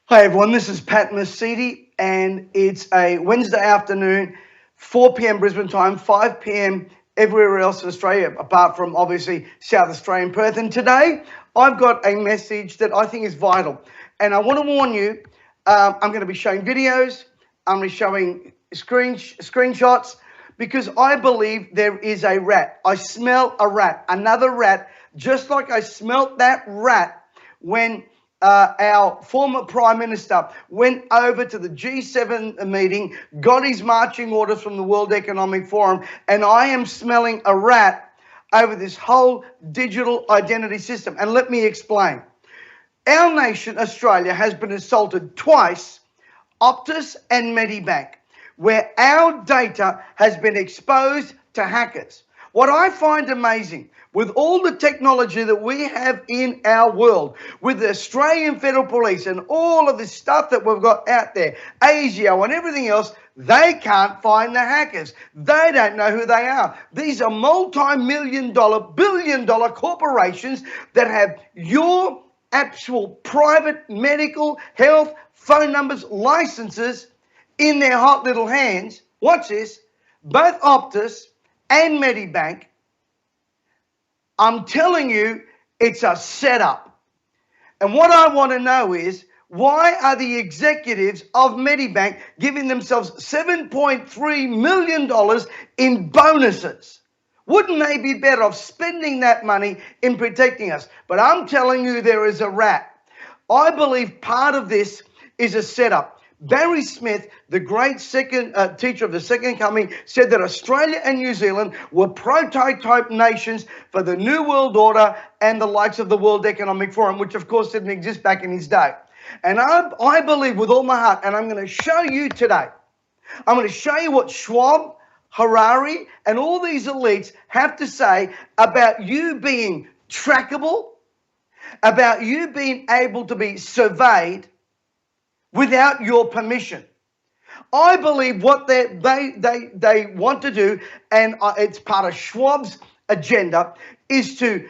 Hi everyone, this is Pat Mesiti, and it's a Wednesday afternoon, 4 p.m. Brisbane time, 5 p.m. everywhere else in Australia, apart from obviously South Australia and Perth. And today I've got a message that I think is vital. And I want to warn you, I'm going to be showing videos, I'm going to be showing screenshots, because I believe there is a rat. I smell a rat, another rat, just like I smelt that rat when our former Prime Minister went over to the G7 meeting, got his marching orders from the World Economic Forum, and I am smelling a rat over this whole digital identity system. And let me explain. Our nation, Australia, has been assaulted twice, Optus and Medibank, where our data has been exposed to hackers. What I find amazing, with all the technology that we have in our world, with the Australian Federal Police and all of this stuff that we've got out there, ASIO and everything else, they can't find the hackers. They don't know who they are. These are multi-million dollar, billion-dollar corporations that have your actual private medical health phone numbers, licenses in their hot little hands. Watch this. Both Optus and Medibank, I'm telling you, it's a setup. And what I want to know is, why are the executives of Medibank giving themselves $7.3 million in bonuses? Wouldn't they be better off spending that money in protecting us? But I'm telling you, there is a rat. I believe part of this is a setup. Barry Smith, the great teacher of the Second Coming, said that Australia and New Zealand were prototype nations for the New World Order and the likes of the World Economic Forum, which of course didn't exist back in his day. And I believe with all my heart, and I'm going to show you today, I'm going to show you what Schwab, Harari, and all these elites have to say about you being trackable, about you being able to be surveyed without your permission. I believe what they want to do, and it's part of Schwab's agenda, is to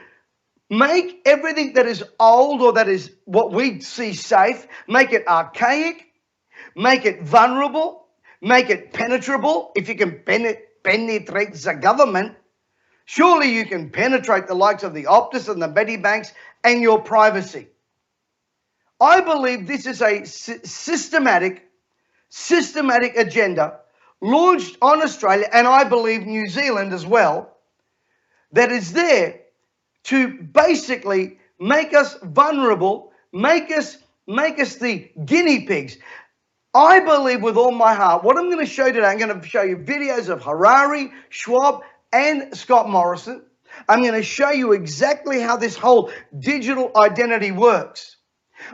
make everything that is old or that is what we see safe, make it archaic, make it vulnerable, make it penetrable. If you can penetrate the government, surely you can penetrate the likes of the Optus and the Medibanks and your privacy. I believe this is a systematic agenda launched on Australia, and I believe New Zealand as well, that is there to basically make us vulnerable, make us the guinea pigs. I believe with all my heart, what I'm going to show today, I'm going to show you videos of Harari, Schwab, and Scott Morrison. I'm going to show you exactly how this whole digital identity works.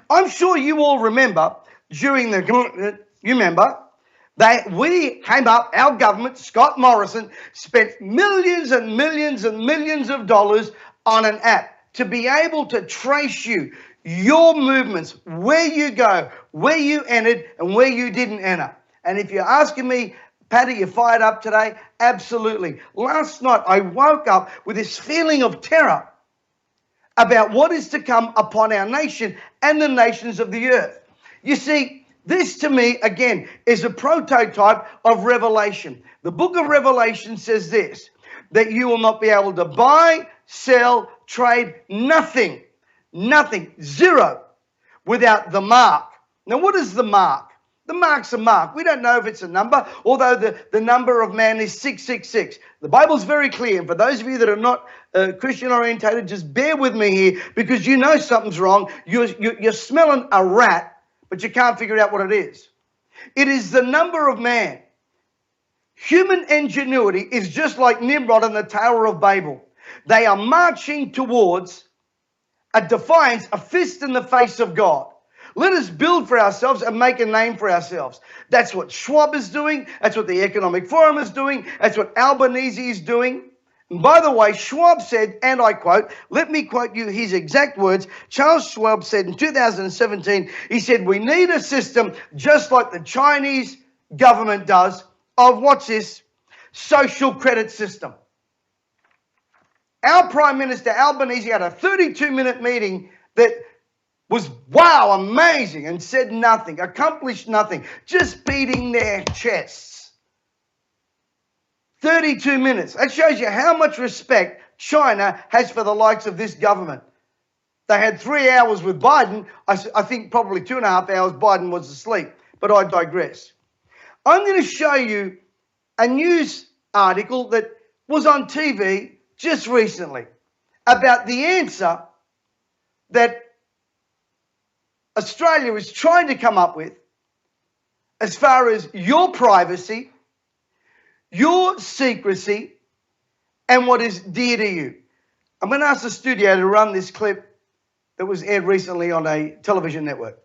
I'm sure you all remember during we came up, our government, Scott Morrison, spent millions and millions and millions of dollars on an app to be able to trace you, your movements, where you go, where you entered and where you didn't enter. And if you're asking me, Patty, you fired up today? Absolutely. Last night I woke up with this feeling of terror about what is to come upon our nation and the nations of the earth. You see, this to me, again, is a prototype of Revelation. The book of Revelation says this, that you will not be able to buy, sell, trade, nothing, zero, without the mark. Now, what is the mark? The mark's a mark. We don't know if it's a number, although the number of man is 666. The Bible's very clear. And for those of you that are not Christian orientated, just bear with me here, because you know something's wrong. You're smelling a rat, but you can't figure out what it is. It is the number of man. Human ingenuity is just like Nimrod and the Tower of Babel. They are marching towards a defiance, a fist in the face of God. Let us build for ourselves and make a name for ourselves. That's what Schwab is doing. That's what the Economic Forum is doing. That's what Albanese is doing. And by the way, Schwab said, and I quote, let me quote you his exact words. Charles Schwab said in 2017, he said, we need a system just like the Chinese government does of, what's this, social credit system. Our Prime Minister Albanese had a 32-minute meeting that was, wow, amazing, and said nothing, accomplished nothing, just beating their chests. 32 minutes. That shows you how much respect China has for the likes of this government. They had 3 hours with Biden. I think probably 2.5 hours Biden was asleep, but I digress. I'm going to show you a news article that was on TV just recently about the answer that Australia is trying to come up with as far as your privacy, your secrecy, and what is dear to you. I'm going to ask the studio to run this clip that was aired recently on a television network.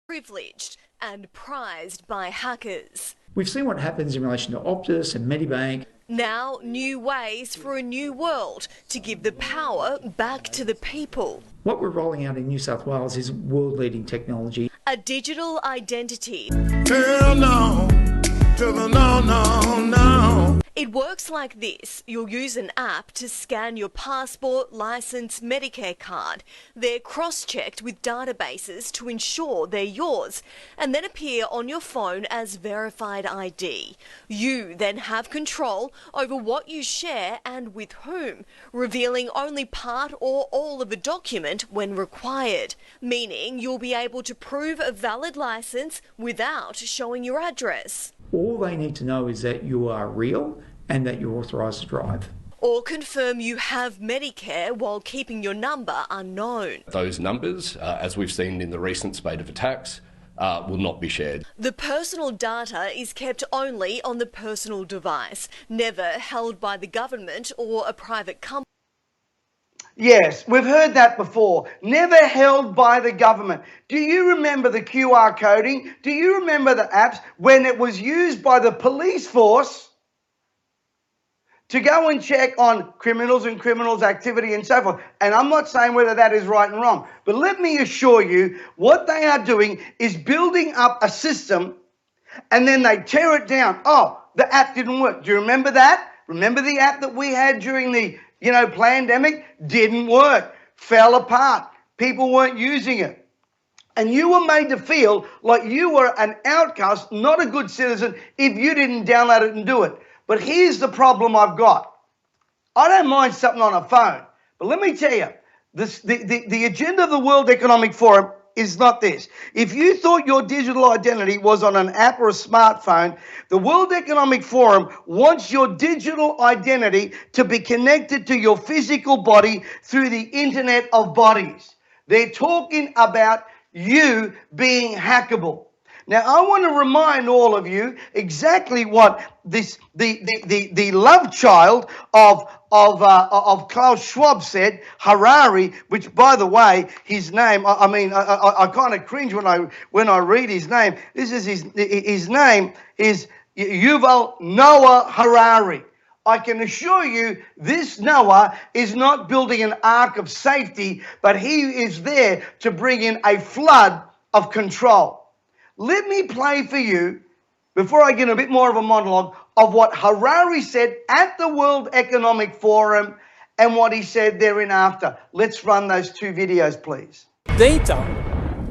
Privileged and prized by hackers. We've seen what happens in relation to Optus and Medibank. Now, new ways for a new world to give the power back to the people. What we're rolling out in New South Wales is world-leading technology. A digital identity. Hell no, to the no, no, no. It works like this. You'll use an app to scan your passport, licence, Medicare card. They're cross-checked with databases to ensure they're yours and then appear on your phone as verified ID. You then have control over what you share and with whom, revealing only part or all of a document when required, meaning you'll be able to prove a valid licence without showing your address. All they need to know is that you are real and that you're authorised to drive. Or confirm you have Medicare while keeping your number unknown. Those numbers, as we've seen in the recent spate of attacks, will not be shared. The personal data is kept only on the personal device, never held by the government or a private company. Yes, we've heard that before. Never held by the government. Do you remember the QR coding? Do you remember the apps when it was used by the police force to go and check on criminals and criminals' activity and so forth? And I'm not saying whether that is right and wrong, but let me assure you, what they are doing is building up a system and then they tear it down. Oh, the app didn't work. Do you remember that? Remember the app that we had during the pandemic? Didn't work, fell apart. People weren't using it. And you were made to feel like you were an outcast, not a good citizen, if you didn't download it and do it. But here's the problem I've got. I don't mind something on a phone, but let me tell you, the agenda of the World Economic Forum is not this. If you thought your digital identity was on an app or a smartphone, the World Economic Forum wants your digital identity to be connected to your physical body through the Internet of Bodies. They're talking about you being hackable. Now, I want to remind all of you exactly what the love child of Klaus Schwab said, Harari, which, by the way, his name, I kind of cringe when I read his name. His name is Yuval Noah Harari. I can assure you this Noah is not building an ark of safety, but he is there to bring in a flood of control. Let me play for you, before I get a bit more of a monologue, of what Harari said at the World Economic Forum and what he said thereafter. Let's run those two videos, please. Data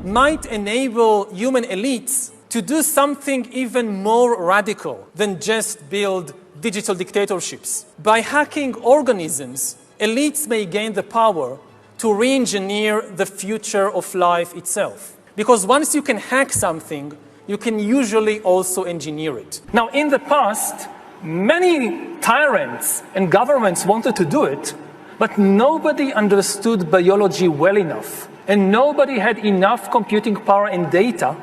might enable human elites to do something even more radical than just build digital dictatorships. By hacking organisms, elites may gain the power to re-engineer the future of life itself. Because once you can hack something, you can usually also engineer it. Now, in the past, many tyrants and governments wanted to do it, but nobody understood biology well enough, and nobody had enough computing power and data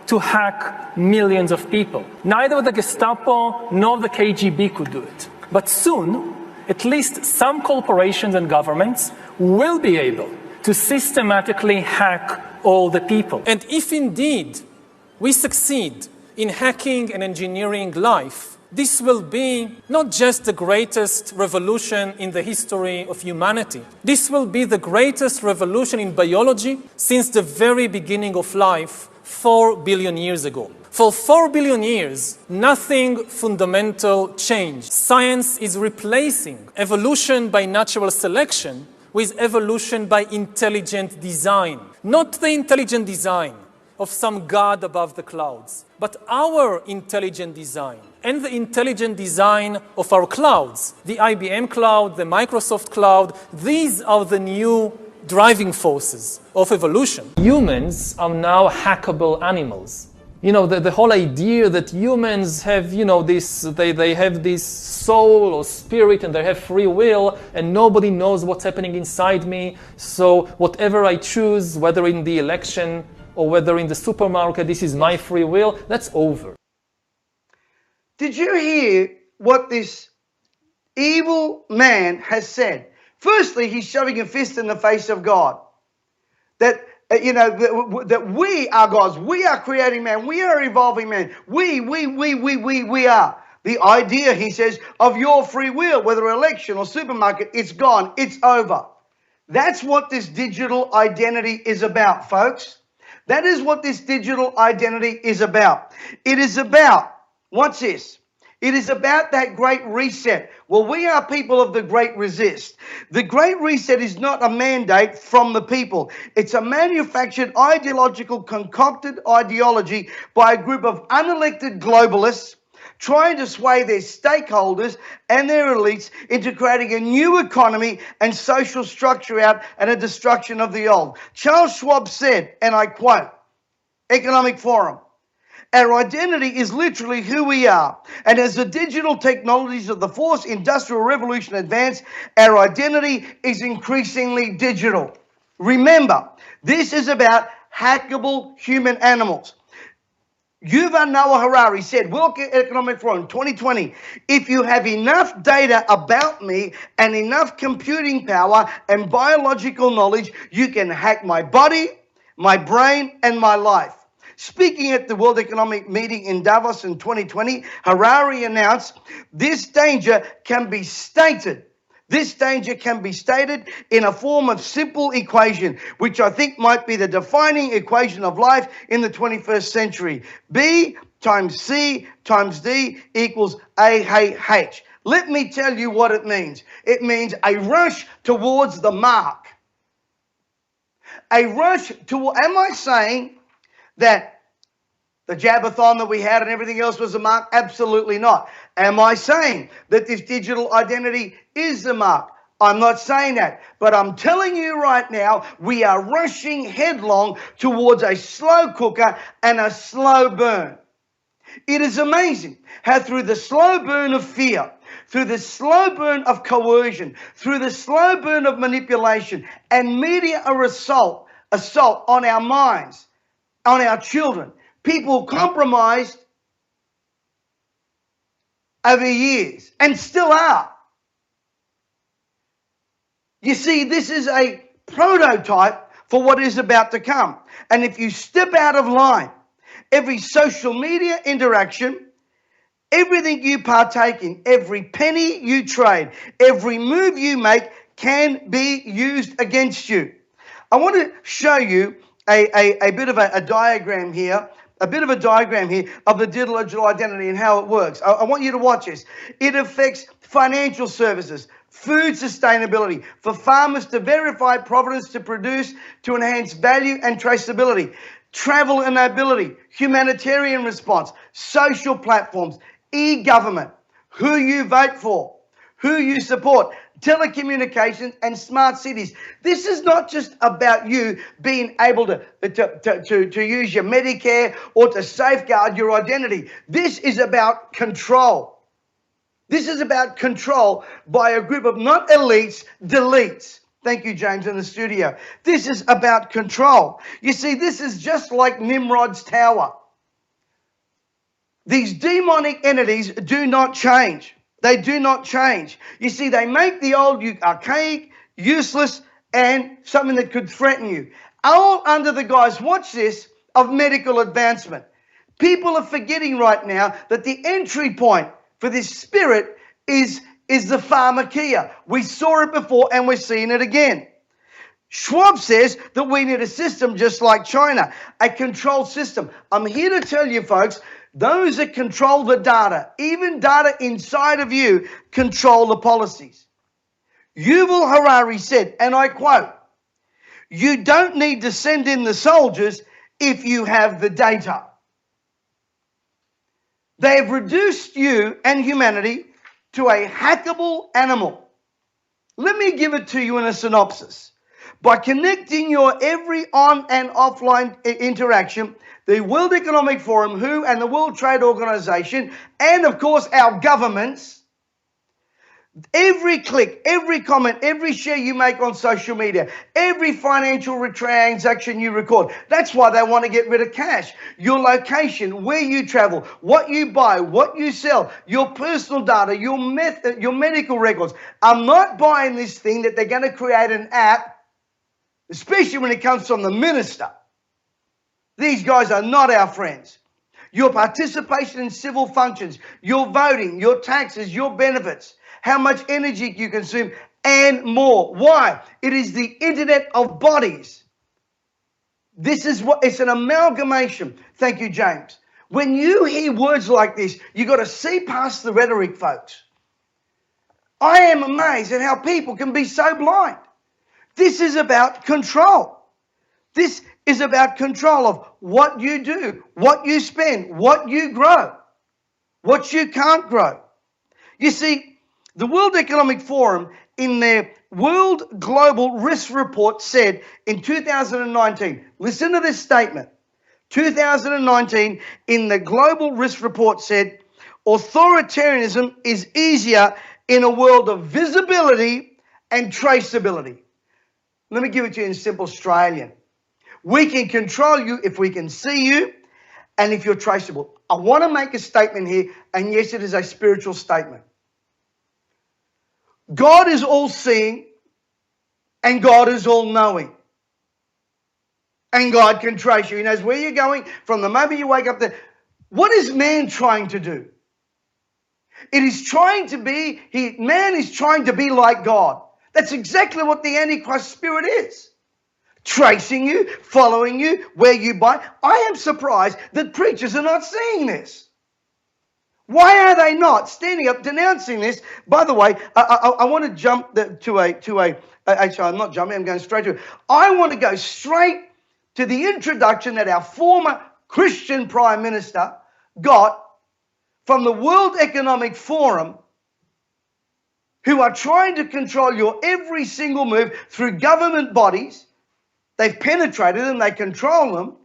to hack millions of people. Neither the Gestapo nor the KGB could do it. But soon, at least some corporations and governments will be able to systematically hack all the people. And if indeed we succeed in hacking and engineering life, this will be not just the greatest revolution in the history of humanity. This will be the greatest revolution in biology since the very beginning of life 4 billion years ago. For 4 billion years, nothing fundamental changed. Science is replacing evolution by natural selection with evolution by intelligent design. Not the intelligent design of some god above the clouds, but our intelligent design and the intelligent design of our clouds. The IBM cloud, the Microsoft cloud, these are the new driving forces of evolution. Humans are now hackable animals. You know, the whole idea that humans have, you know, they have this soul or spirit and they have free will and nobody knows what's happening inside me. So whatever I choose, whether in the election or whether in the supermarket, this is my free will, that's over. Did you hear what this evil man has said? Firstly, he's shoving a fist in the face of God. That we are gods. We are creating man. We are evolving man. We are. The idea, he says, of your free will, whether election or supermarket, it's gone. It's over. That's what this digital identity is about, folks. That is what this digital identity is about. It is about, what's this? It is about that great reset. Well, we are people of the great resist. The great reset is not a mandate from the people. It's a manufactured ideological concocted ideology by a group of unelected globalists trying to sway their stakeholders and their elites into creating a new economy and social structure out and a destruction of the old. Charles Schwab said, and I quote, Economic Forum, our identity is literally who we are. And as the digital technologies of the fourth industrial revolution advance, our identity is increasingly digital. Remember, this is about hackable human animals. Yuval Noah Harari said, World Economic Forum 2020, if you have enough data about me and enough computing power and biological knowledge, you can hack my body, my brain, and my life. Speaking at the World Economic Meeting in Davos in 2020, Harari announced, this danger can be stated. This danger can be stated in a form of simple equation, which I think might be the defining equation of life in the 21st century. B times C times D equals AH. Let me tell you what it means. It means a rush towards the mark. A rush to, am I saying that the jabathon that we had and everything else was a mark? Absolutely not. Am I saying that this digital identity is the mark? I'm not saying that. But I'm telling you right now, we are rushing headlong towards a slow cooker and a slow burn. It is amazing how through the slow burn of fear, through the slow burn of coercion, through the slow burn of manipulation and media assault on our minds, on our children, people compromised over years and still are. You see, this is a prototype for what is about to come. And if you step out of line, every social media interaction, everything you partake in, every penny you trade, every move you make can be used against you. I want to show you a bit of a diagram here. A bit of a diagram here of the digital identity and how it works. I want you to watch this. It affects financial services, food sustainability, for farmers to verify provenance to produce, to enhance value and traceability, travel and mobility, humanitarian response, social platforms, e-government, who you vote for, who you support, telecommunications and smart cities. This is not just about you being able to use your Medicare or to safeguard your identity. This is about control. This is about control by a group of not elites, deletes. Thank you, James, in the studio. This is about control. You see, this is just like Nimrod's tower. These demonic entities do not change. They do not change. You see, they make the old archaic, useless, and something that could threaten you. All under the guise, watch this, of medical advancement. People are forgetting right now that the entry point for this spirit is the pharmakia. We saw it before and we're seeing it again. Schwab says that we need a system just like China, a controlled system. I'm here to tell you, folks, those that control the data, even data inside of you, control the policies. Yuval Harari said, and I quote, "You don't need to send in the soldiers if you have the data." They have reduced you and humanity to a hackable animal. Let me give it to you in a synopsis. By connecting your every on and offline interaction, the World Economic Forum, WHO, and the World Trade Organization, and of course our governments, every click, every comment, every share you make on social media, every financial transaction you record. That's why they want to get rid of cash. Your location, where you travel, what you buy, what you sell, your personal data, your medical records. I'm not buying this thing that they're going to create an app, especially when it comes from the minister. These guys are not our friends. Your participation in civil functions, your voting, your taxes, your benefits, how much energy you consume, and more. Why? It is the internet of bodies. This is what, it's an amalgamation. Thank you, James. When you hear words like this, you got to see past the rhetoric, folks. I am amazed at how people can be so blind. This is about control. This is about control of what you do, what you spend, what you grow, what you can't grow. You see, the World Economic Forum, in their World Global Risk Report, said in 2019, listen to this statement, 2019, in the Global Risk Report said, authoritarianism is easier in a world of visibility and traceability. Let me give it to you in simple Australian. We can control you if we can see you and if you're traceable. I want to make a statement here, and yes, it is a spiritual statement. God is all-seeing and God is all-knowing. And God can trace you. He knows where you're going from the moment you wake up there. What is man trying to do? It is trying to be, man is trying to be like God. That's exactly what the Antichrist spirit is. Tracing you, following you, where you buy. I am surprised that preachers are not seeing this. Why are they not standing up denouncing this? By the way, I want to jump actually, I'm not jumping, I'm going straight to it. I want to go straight to the introduction that our former Christian Prime Minister got from the World Economic Forum, who are trying to control your every single move through government bodies. They've penetrated them, they control them.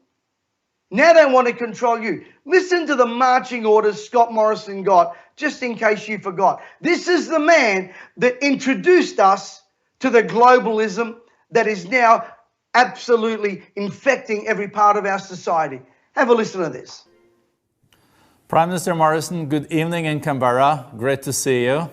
Now they want to control you. Listen to the marching orders Scott Morrison got, just in case you forgot. This is the man that introduced us to the globalism that is now absolutely infecting every part of our society. Have a listen to this. Prime Minister Morrison, good evening in Canberra. Great to see you.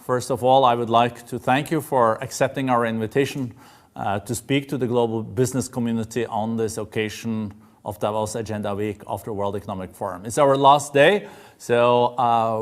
First of all, I would like to thank you for accepting our invitation to speak to the global business community on this occasion of Davos Agenda Week of the World Economic Forum. It's our last day, so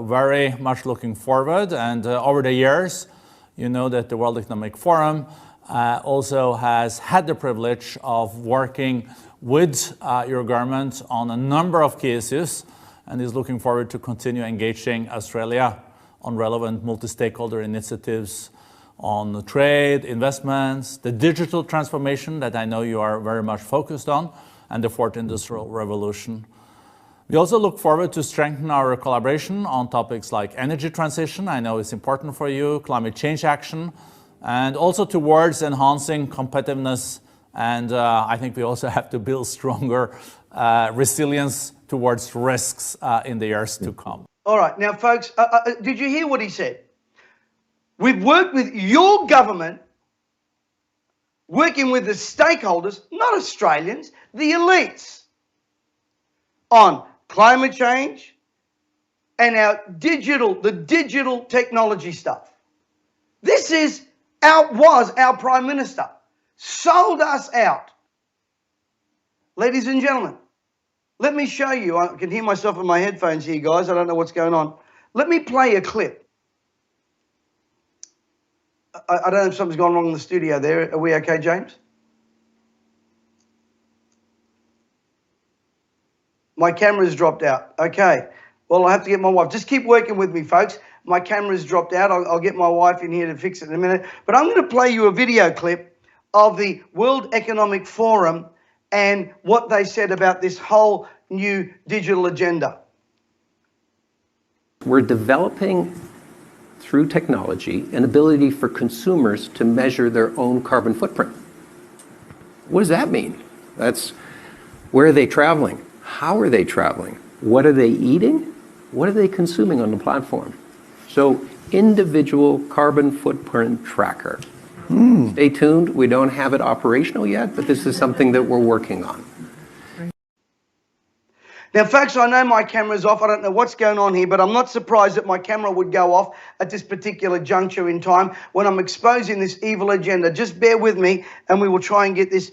very much looking forward. And over the years, you know that the World Economic Forum also has had the privilege of working with your government on a number of key issues, and is looking forward to continue engaging Australia on relevant multi-stakeholder initiatives on trade, investments, the digital transformation that I know you are very much focused on, and the fourth industrial revolution. We also look forward to strengthen our collaboration on topics like energy transition. I know it's important for you, climate change action, and also towards enhancing competitiveness. And I think we also have to build stronger resilience towards risks in the years to come. All right. Now, folks, did you hear what he said? We've worked with your government, working with the stakeholders, not Australians, the elites, on climate change and the digital technology stuff. This was our Prime Minister. Sold us out. Ladies and gentlemen, let me show you. I can hear myself in my headphones here, guys. I don't know what's going on. Let me play a clip. I don't know if something's gone wrong in the studio there. Are we okay, James? My camera's dropped out. Okay. Well, I have to get my wife. Just keep working with me, folks. My camera's dropped out. I'll get my wife in here to fix it in a minute. But I'm going to play you a video clip of the World Economic Forum and what they said about this whole new digital agenda. We're developing, through technology, an ability for consumers to measure their own carbon footprint. What does that mean? That's where are they traveling? How are they traveling? What are they eating? What are they consuming on the platform? So, individual carbon footprint tracker. Stay tuned. We don't have it operational yet, but this is something that we're working on. Now, folks, I know my camera's off. I don't know what's going on here, but I'm not surprised that my camera would go off at this particular juncture in time when I'm exposing this evil agenda. Just bear with me, and we will try and get this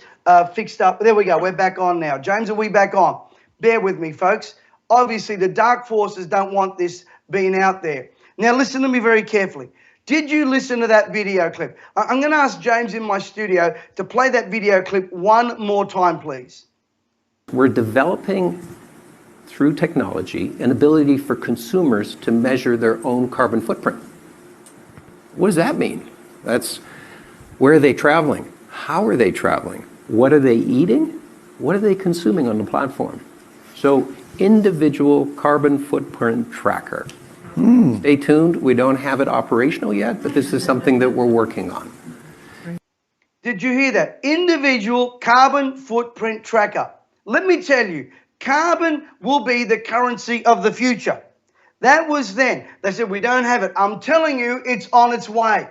fixed up. There we go. We're back on now. James, are we back on? Bear with me, folks. Obviously, the dark forces don't want this being out there. Now, listen to me very carefully. Did you listen to that video clip? I'm going to ask James in my studio to play that video clip one more time, please. We're developing, through technology, an ability for consumers to measure their own carbon footprint. What does that mean? That's where are they traveling? How are they traveling? What are they eating? What are they consuming on the platform? So, individual carbon footprint tracker. Stay tuned. We don't have it operational yet, but this is something that we're working on. Did you hear that? Individual carbon footprint tracker. Let me tell you, carbon will be the currency of the future. That was then. They said, we don't have it. I'm telling you, it's on its way.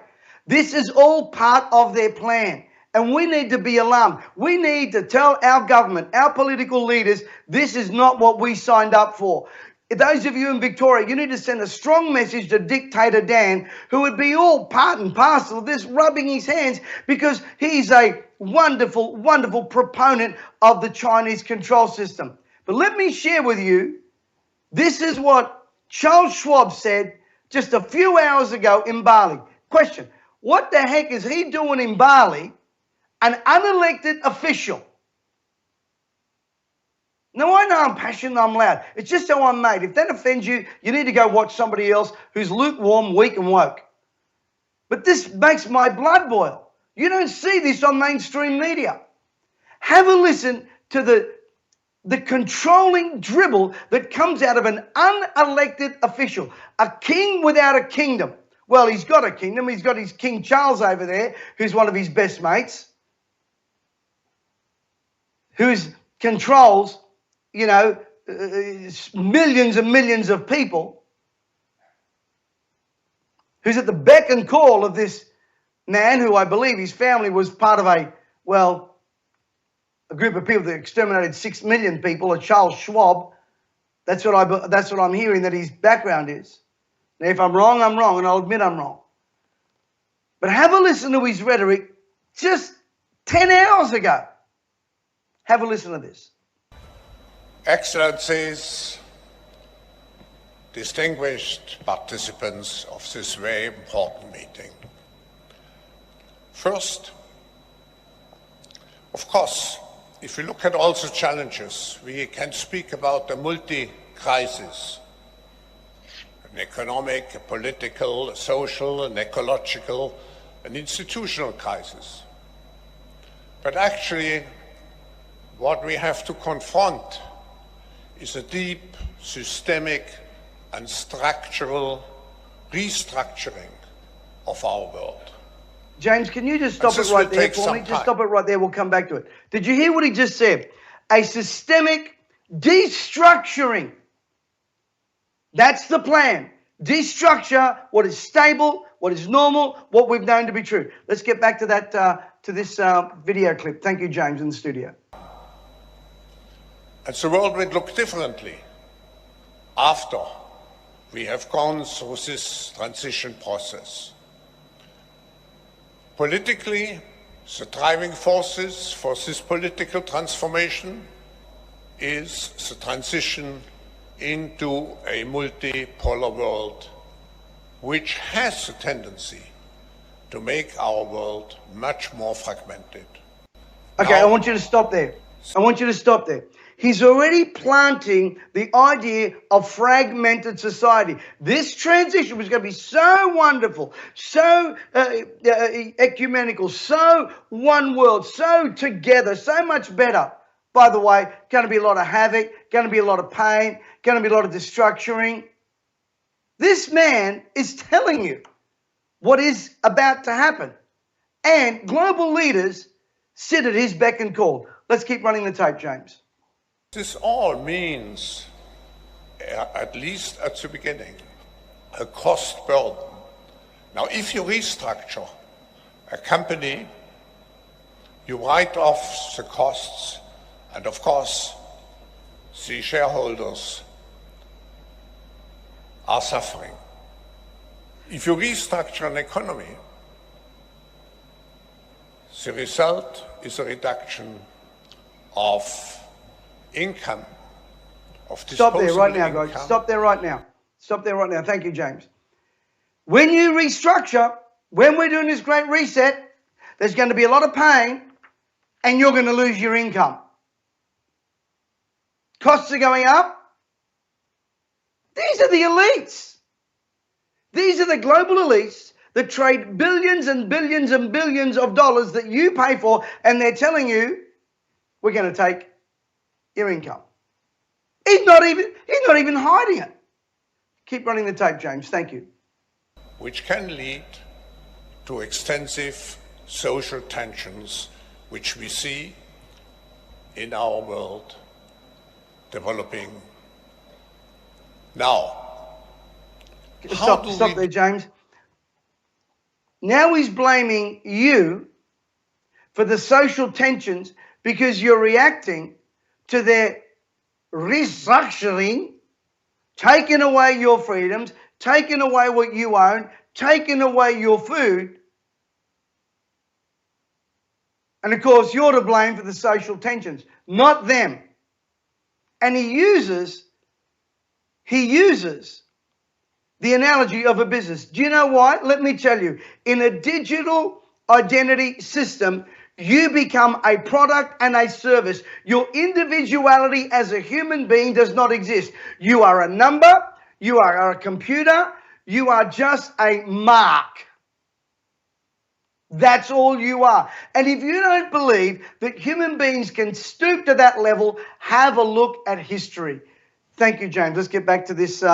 This is all part of their plan. And we need to be alarmed. We need to tell our government, our political leaders, this is not what we signed up for. Those of you in Victoria, you need to send a strong message to Dictator Dan, who would be all part and parcel of this, rubbing his hands, because he's a wonderful, wonderful proponent of the Chinese control system. But let me share with you, this is what Charles Schwab said just a few hours ago in Bali. Question, what the heck is he doing in Bali, an unelected official? Now, I know I'm passionate, I'm loud. It's just how I'm made. If that offends you, you need to go watch somebody else who's lukewarm, weak and woke. But this makes my blood boil. You don't see this on mainstream media. Have a listen to the controlling dribble that comes out of an unelected official, a king without a kingdom. Well, he's got a kingdom. He's got his King Charles over there, who's one of his best mates, who controls, you know, millions and millions of people, who's at the beck and call of this man who I believe his family was part of a group of people that exterminated 6 million people, a Charles Schwab. That's what I'm hearing that his background is. Now, if I'm wrong, and I'll admit I'm wrong. But have a listen to his rhetoric just 10 hours ago. Have a listen to this. Excellencies, distinguished participants of this very important meeting. First, of course, if we look at all the challenges, we can speak about a multi-crisis, an economic, a political, a social, an ecological, an institutional crisis. But actually, what we have to confront is a deep, systemic and structural restructuring of our world. James, can you just stop it right there for me? Just stop it right there. We'll come back to it. Did you hear what he just said? A systemic destructuring. That's the plan. Destructure what is stable, what is normal, what we've known to be true. Let's get back to that, to this video clip. Thank you, James, in the studio. And the world will look differently after we have gone through this transition process. Politically, the driving forces for this political transformation is the transition into a multipolar world, which has a tendency to make our world much more fragmented. Okay, I want you to stop there. I want you to stop there. He's already planting the idea of fragmented society. This transition was going to be so wonderful, so ecumenical, so one world, so together, so much better. By the way, going to be a lot of havoc, going to be a lot of pain, going to be a lot of destructuring. This man is telling you what is about to happen. And global leaders sit at his beck and call. Let's keep running the tape, James. This all means, at least at the beginning, a cost burden. Now, if you restructure a company, you write off the costs, and of course, the shareholders are suffering. If you restructure an economy, the result is a reduction of income, of disposable Stop there right now, income. guys. Stop there right now. Stop there right now. Thank you, James. When you restructure, when we're doing this great reset, there's going to be a lot of pain and you're going to lose your income. Costs are going up. These are the elites. These are the global elites that trade billions and billions and billions of dollars that you pay for, and they're telling you, we're going to take your income. He's not even hiding it. Keep running the tape, James. Thank you. Which can lead to extensive social tensions, which we see in our world developing now. Stop there, James. Now he's blaming you for the social tensions because you're reacting to their restructuring, taking away your freedoms, taking away what you own, taking away your food. And of course, you're to blame for the social tensions, not them. And he uses the analogy of a business. Do you know why? Let me tell you. In a digital identity system, you become a product and a service. Your individuality as a human being does not exist. You are a number. You are a computer. You are just a mark. That's all you are. And if you don't believe that human beings can stoop to that level, have a look at history. Thank you, James. Let's get back to this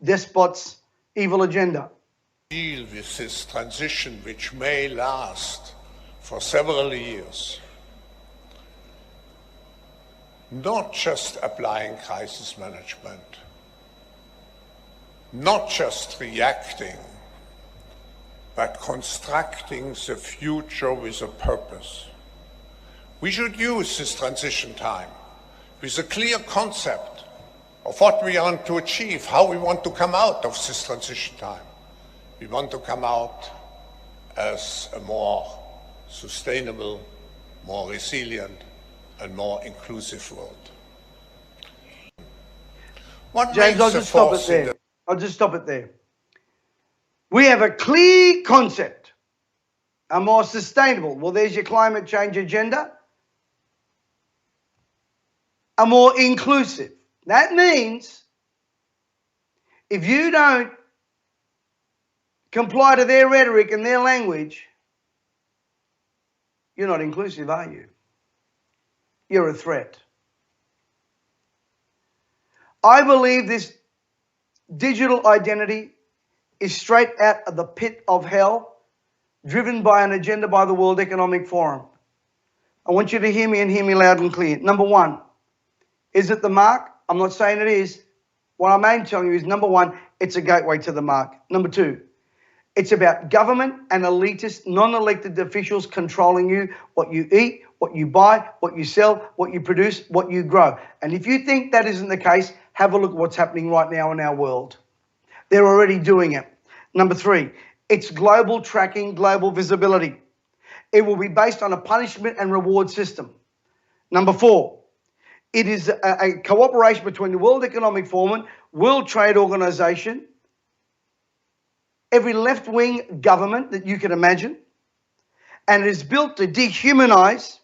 despot's evil agenda. Deal with this transition, which may last for several years. Not just applying crisis management, not just reacting, but constructing the future with a purpose. We should use this transition time with a clear concept of what we want to achieve, how we want to come out of this transition time. We want to come out as a more sustainable, more resilient, and more inclusive world. James, I'll just stop it there. I'll just stop it there. We have a clear concept, a more sustainable. Well, there's your climate change agenda. A more inclusive. That means if you don't comply to their rhetoric and their language, you're not inclusive, are you? You're a threat. I believe this digital identity is straight out of the pit of hell, driven by an agenda by the World Economic Forum. I want you to hear me and hear me loud and clear. Number one, is it the mark? I'm not saying it is. What I'm mainly telling you is, number one, it's a gateway to the mark. Number two, it's about government and elitist, non-elected officials controlling you, what you eat, what you buy, what you sell, what you produce, what you grow. And if you think that isn't the case, have a look at what's happening right now in our world. They're already doing it. Number three, it's global tracking, global visibility. It will be based on a punishment and reward system. Number four, it is a cooperation between the World Economic Forum, World Trade Organization, every left-wing government that you can imagine, and it is built to dehumanize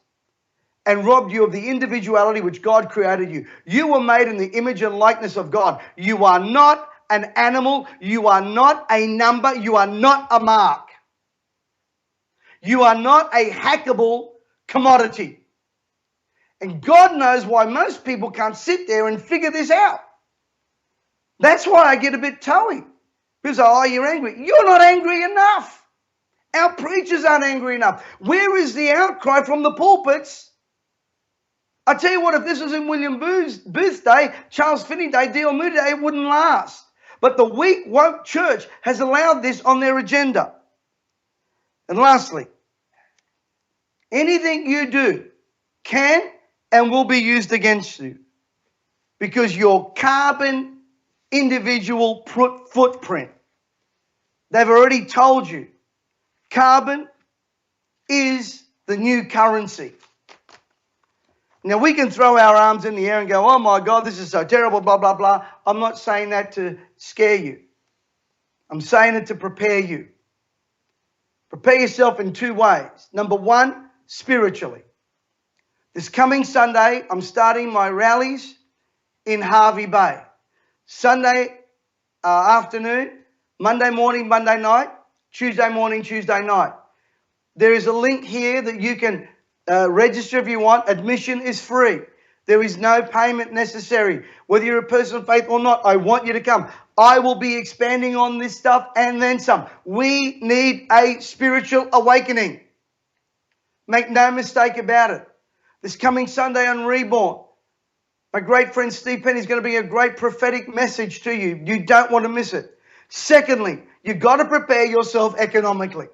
and robbed you of the individuality which God created you. You were made in the image and likeness of God. You are not an animal. You are not a number. You are not a mark. You are not a hackable commodity. And God knows why most people can't sit there and figure this out. That's why I get a bit toey. People say, oh, you're angry. You're not angry enough. Our preachers aren't angry enough. Where is the outcry from the pulpits? I tell you what, if this was in William Booth's day, Charles Finney day, D.L. Moody day, it wouldn't last. But the weak, woke church has allowed this on their agenda. And lastly, anything you do can and will be used against you because your carbon individual footprint. They've already told you carbon is the new currency. Now, we can throw our arms in the air and go, oh my God, this is so terrible, blah, blah, blah. I'm not saying that to scare you. I'm saying it to prepare you. Prepare yourself in two ways. Number one, spiritually. This coming Sunday, I'm starting my rallies in Hervey Bay. Sunday afternoon, Monday morning, Monday night, Tuesday morning, Tuesday night. There is a link here that you can register if you want. Admission is free. There is no payment necessary. Whether you're a person of faith or not, I want you to come. I will be expanding on this stuff and then some. We need a spiritual awakening. Make no mistake about it. This coming Sunday on Reborn, my great friend Steve Penny is going to bring a great prophetic message to you. You don't want to miss it. Secondly, you've got to prepare yourself economically.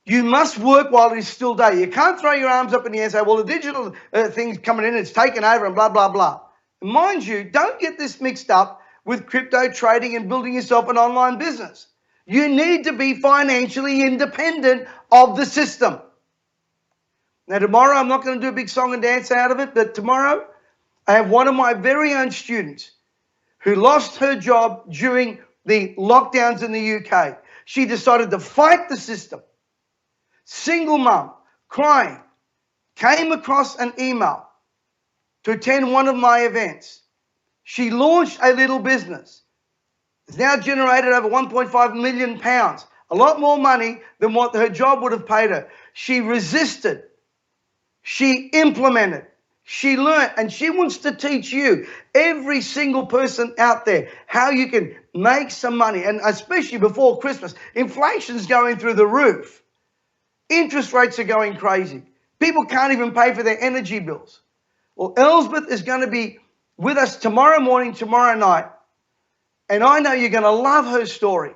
You must work while it is still day. You can't throw your arms up in the air and say, well, the digital thing's coming in, it's taken over and blah, blah, blah. And mind you, don't get this mixed up with crypto trading and building yourself an online business. You need to be financially independent of the system. Now, tomorrow, I'm not going to do a big song and dance out of it, but tomorrow, I have one of my very own students who lost her job during the lockdowns in the UK. She decided to fight the system. Single mum, crying, came across an email to attend one of my events. She launched a little business. It's now generated over £1.5 million, a lot more money than what her job would have paid her. She resisted. She implemented. She learned, and she wants to teach you, every single person out there, how you can make some money, and especially before Christmas. Inflation's going through the roof. Interest rates are going crazy. People can't even pay for their energy bills. Well, Elspeth is going to be with us tomorrow morning, tomorrow night, and I know you're going to love her story.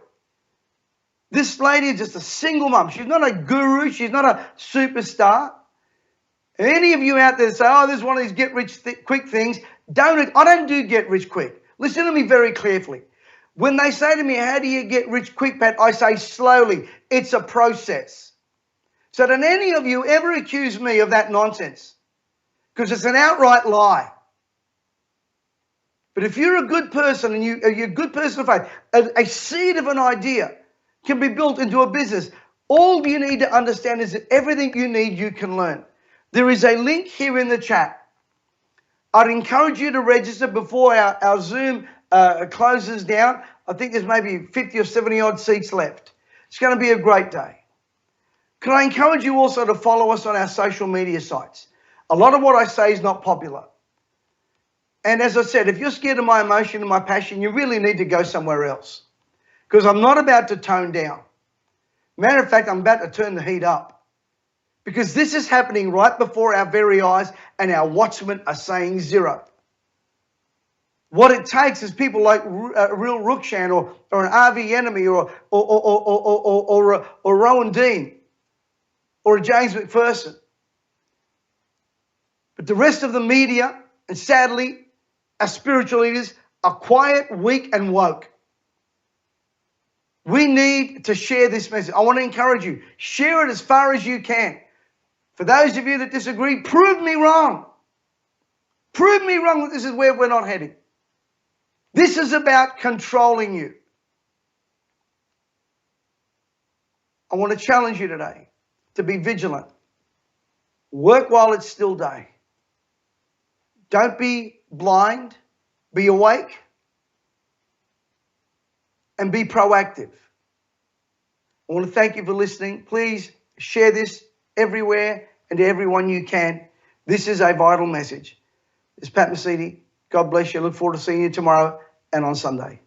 This lady is just a single mum. She's not a guru. She's not a superstar. And any of you out there say, oh, this is one of these get-rich-quick things, I don't do get-rich-quick. Listen to me very carefully. When they say to me, how do you get rich quick, Pat? I say slowly. It's a process. So don't any of you ever accuse me of that nonsense, because it's an outright lie. But if you're a good person and you're a good person of faith, a seed of an idea can be built into a business. All you need to understand is that everything you need, you can learn. There is a link here in the chat. I'd encourage you to register before our Zoom closes down. I think there's maybe 50 or 70 odd seats left. It's going to be a great day. Can I encourage you also to follow us on our social media sites? A lot of what I say is not popular. And as I said, if you're scared of my emotion and my passion, you really need to go somewhere else. Because I'm not about to tone down. Matter of fact, I'm about to turn the heat up. Because this is happening right before our very eyes, and our watchmen are saying zero. What it takes is people like Real Rukshan or an RV Enemy or Rowan Dean or a James McPherson. But the rest of the media, and sadly, our spiritual leaders, are quiet, weak, and woke. We need to share this message. I want to encourage you. Share it as far as you can. For those of you that disagree, prove me wrong. Prove me wrong that this is where we're not heading. This is about controlling you. I want to challenge you today to be vigilant. Work while it's still day. Don't be blind. Be awake. And be proactive. I want to thank you for listening. Please share this everywhere and to everyone you can. This is a vital message. It's Pat Mesiti. God bless you. Look forward to seeing you tomorrow and on Sunday.